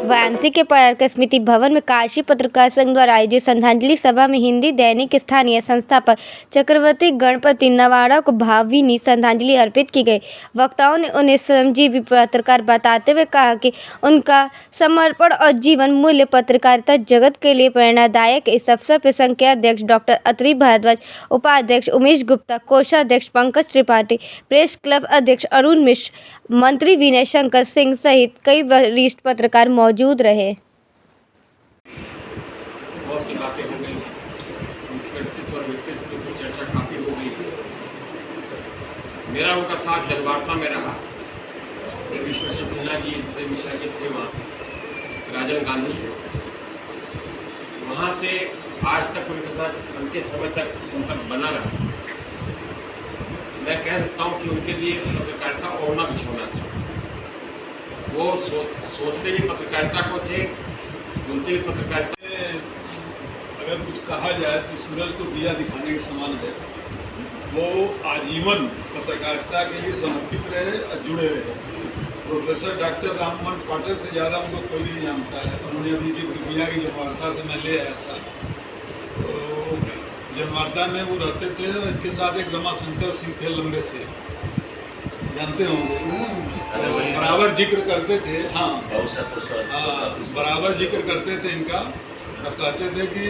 वाराणसी के पत्रकार स्मृति भवन में काशी पत्रकार संघ द्वारा आयोजित श्रद्धांजलि सभा में हिंदी दैनिक स्थानीय संस्थापक चक्रवर्ती गणपति नवाड़ा को भावभीनी श्रद्धांजलि अर्पित की गई। वक्ताओं ने उन्हें श्रमजीवी पत्रकार बताते हुए कहा कि उनका समर्पण और जीवन मूल्य पत्रकारिता जगत के लिए प्रेरणादायक। इस अवसर पर संघ के अध्यक्ष डॉक्टर अत्रि भारद्वाज, उपाध्यक्ष उमेश गुप्ता, कोषाध्यक्ष पंकज त्रिपाठी, प्रेस क्लब अध्यक्ष अरुण मिश्र, मंत्री विनय शंकर सिंह सहित कई वरिष्ठ पत्रकार मौजूद रहे। बहुत सी बातें हो गई, उनके व्यक्तित्व और व्यक्तित्व की चर्चा काफ़ी हो गई। मेरा उनका साथ जनवार्ता में रहा। विश्वेश्वर सिन्हा जी मिश्रा के थे, वहाँ राजीव गांधी थे। वहाँ से आज तक उनके साथ अंतिम समय तक संपर्क बना रहा। मैं कह सकता हूँ कि उनके लिए पत्रकारिता ओढ़ना बिछोना था। वो सोचते भी पत्रकारिता को थे, बोलते भी पत्रकारिता। अगर कुछ कहा जाए तो सूरज को दिया दिखाने के समान है। वो आजीवन पत्रकारिता के लिए समर्पित रहे और जुड़े रहे। प्रोफेसर डॉक्टर राममोहन पाटिल से ज़्यादा उनको कोई नहीं जानता है। उन्होंने अभी जिक्र किया कि जनवार्ता से मैं ले आया था, तो जनवार्ता में वो रहते थे और इनके साथ एक रमाशंकर सिंह थे, लंबे से, जानते होंगे। बराबर जिक्र करते थे। हाँ, बराबर जिक्र करते थे इनका, और कहते थे कि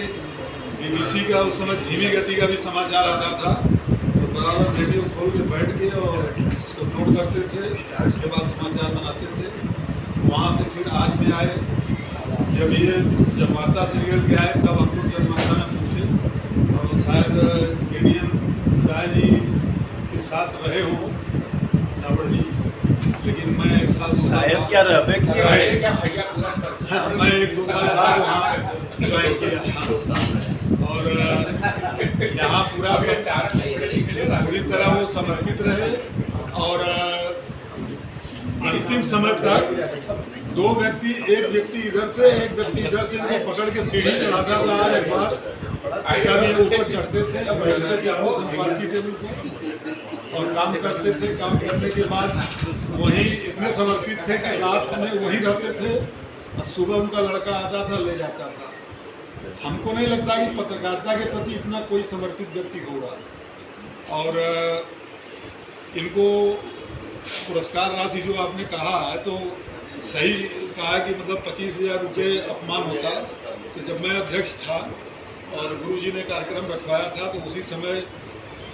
BBC का उस समय धीमी गति का भी समाचार आता था, तो बराबर रेडियो खोल के बैठ के और उसको नोट करते थे, उसके बाद समाचार बनाते थे। वहाँ से फिर आज में आए, जब ये जनवार्ता सीरियल के आए तब हम लोग जनवार्ता में पूछे, और शायद KDN राय जी के साथ रहे हों नावड़ जी, लेकिन मैं एक साल शायद क्या रहे मैं 1-2 साल बाद वहाँ ज्वाइन किया, और यहाँ पूरी तरह वो समर्पित रहे। और अंतिम समय तक दो व्यक्ति, एक व्यक्ति इधर से एक व्यक्ति इधर से, इनको पकड़ के सीढ़ी चढ़ाता था। एक बार ऊपर चढ़ते थे, अब बैठते थे अपने संपादकीय टेबल पर और काम करते थे। काम करने के बाद वहीं इतने समर्पित थे कि रात में वहीं रहते थे और सुबह उनका लड़का आता था, ले जाता था। हमको नहीं लगता कि पत्रकारिता के प्रति इतना कोई समर्पित व्यक्ति होगा। और इनको पुरस्कार राशि जो आपने कहा है तो सही कहा कि मतलब 25,000 रुपये अपमान होता। तो जब मैं अध्यक्ष था और गुरुजी ने कार्यक्रम रखवाया था, तो उसी समय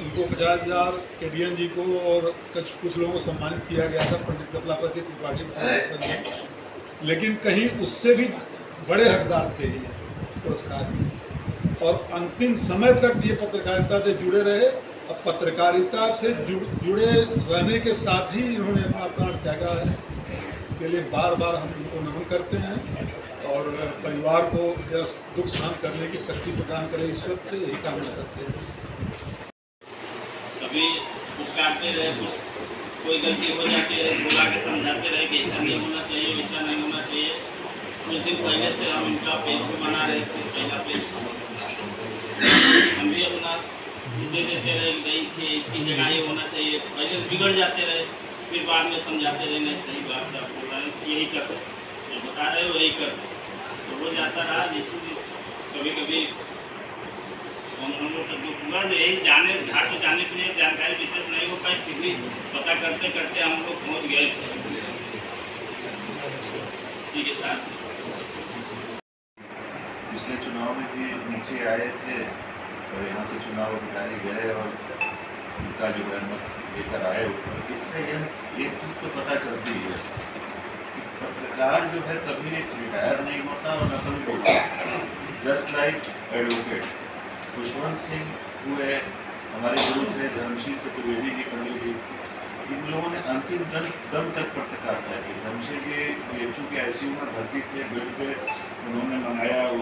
इनको 50,000 KDN जी को और कुछ लोगों को सम्मानित किया गया था, पंडित कमलापति त्रिपाठी फाउंडेशन में। लेकिन कहीं उससे भी बड़े हकदार थे ये पुरस्कार के। और अंतिम समय तक ये पत्रकारिता से जुड़े रहे। अब पत्रकारिता से जुड़े रहने के साथ ही इन्होंने अपना प्राण त्यागा है। इसके लिए बार बार हम इनको नमन करते हैं और परिवार को दुख शांत करने की शक्ति प्रदान करे, ईश्वर से यही कामना करते हैं। कभी कुछ काटते रहे, कुछ कोई गलती हो जाती है, बुला के समझाते रहे कि ऐसा नहीं होना चाहिए, वैसा नहीं होना चाहिए। कुछ दिन पहले से हम इनका पेज बना रहे थे, पहला पेज हम भी अपना दे देते रहे, नहीं थे इसकी जगह ये होना चाहिए। पहले बिगड़ जाते रहे, फिर बाद में समझाते रहे, नहीं सही बात है, बोल रहे हैं यही करते, जो बता रहे हो यही करते, तो हो जाता रहा। जैसे भी कभी कभी हम लोग तो पूरा जो यही जाने घाट को जाने के लिए जानकारी विशेष नहीं हो पाई, फिर भी पता करते करते हम लोग पहुँच गए थे इसी के साथ। पिछले चुनाव में भी नीचे आए थे और यहाँ से चुनाव अधिकारी गए और उनका जो है मत लेकर आए ऊपर। इससे यह एक चीज़ तो पता चलती है कि पत्रकार जो है कभी रिटायर नहीं होता और न कभी होता। Just like advocate Khushwant Singh हुए, हमारे गुरु थे धर्मशील चतुर्वेदी जी, पंडित जी, इन लोगों ने अंतिम दम तक पत्रकारिता की। धर्मशील जी BHU के ICU में भर्ती थे, बेड पे उन्होंने मंगाया, वो